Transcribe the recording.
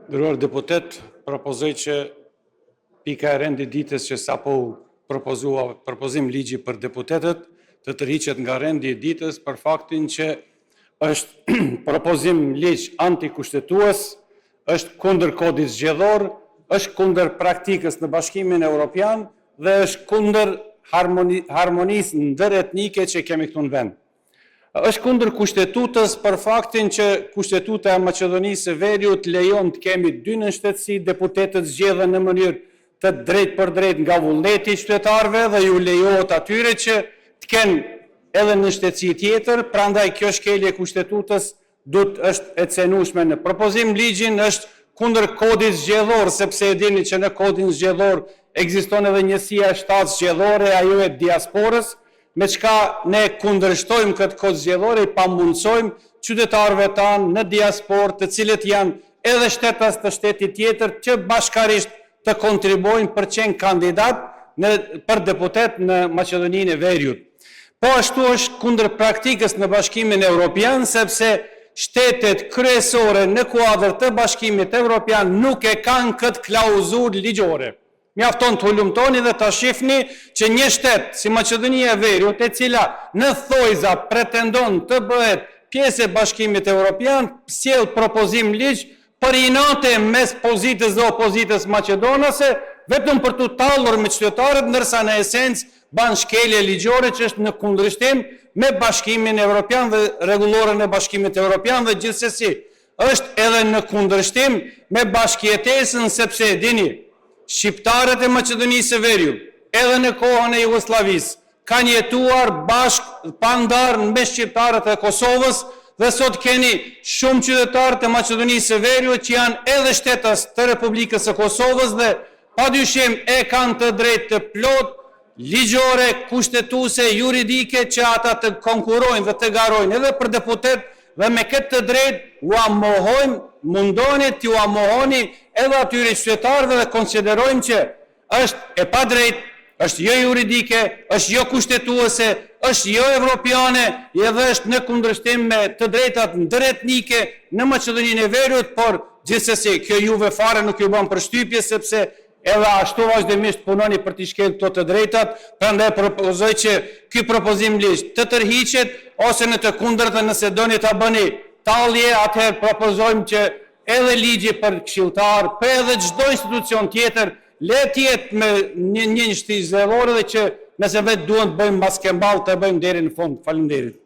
Nderuar deputet, propozoj që pika e rendit ditës që sapo propozim ligji për deputetët të tërhiqet nga rendi i ditës për faktin që është propozim ligj antikushtetues, është kundër kodit zgjedhor, është kundër praktikës në Bashkimin Evropian dhe është kundër harmonisë ndëretnike që kemi këtu në vend. Është kundër kushtetutës për faktin që kushtetuta e Maqedonisë së Veriut lejon të kemi 2 nënshtetësi, deputetët zgjedhen në mënyrë të drejtë për drejtë nga vullneti i qytetarëve dhe ju lejohet atyre që të kenë edhe nënshtetësi tjetër, prandaj kjo shkelje e kushtetutës është e cenueshme në propozim. Ligjin është kundër kodit zgjedhor, sepse e dini që në kodin zgjedhor ekziston edhe njësia e shtatë zgjedhore, ajo e diasporës, me çka ne kundërshtojmë këtë kod zgjedhor e pamundësojmë qytetarëve tanë në diasporë, të cilët janë edhe shtetas të shtetit tjetër, që bashkarisht të kontribojnë për qenë kandidat për deputet në Maqedoninë e Veriut. Po ashtu është kundër praktikës në Bashkimin Evropian, sepse shtetet kryesore në kuadër të Bashkimit Evropian nuk e kanë këtë klauzulë ligjore. Mjafton të hulumtoni dhe të shifni që një shtet si Maqedonia e Veriut, e cila në thojza pretendon të bëhet pjesë e Bashkimit Evropian, sjell propozim ligj për inate mes pozitës dhe opozitës maqedonase, vetëm për të tallur me qytetarët, ndërsa në esencë ban shkelje ligjore që është në kundërshtim me Bashkimin Evropian dhe rregulloren e Bashkimit Evropian dhe gjithsesi është edhe në kundërshtim me bashkëjetesën, sepse e dini, shqiptarët e Maqedonisë së Veriut, edhe në kohën e Jugosllavisë, kanë jetuar bashkë pa ndarë me shqiptarët e Kosovës dhe sot keni shumë qytetarë të Maqedonisë së Veriut që janë edhe shtetas të Republikës së Kosovës dhe padyshim e kanë të drejtë të plot ligjore, kushtetuese, juridike që ata të konkurojnë dhe të garojnë edhe për deputet dhe me këtë të drejtë u amohojmë, mundoni t'ju amohoni edhe atyre qytetarëve dhe konsiderojmë që është e pa drejtë, është jo juridike, është jo kushtetuese, është jo evropiane, edhe është në kundërshtim me të drejtat ndëretnike në Maqedoninë e Veriut, por gjithsesi kjo juve fare nuk ju bën përshtypje, sepse edhe ashtu vazhdimisht punoni për t'i shkel këto të drejtat, prandaj propozoj që ky propozim ligj të tërhiqet, ose në të kundërtën nëse doni ta bëni tallje, atëherë propozojmë që edhe ligji për këshilltar, për edhe çdo institucion tjetër, le të jetë me një shtizëllore dhe që nëse vetë duhen të bëjmë basketball të bëjmë deri në fund. Faleminderit.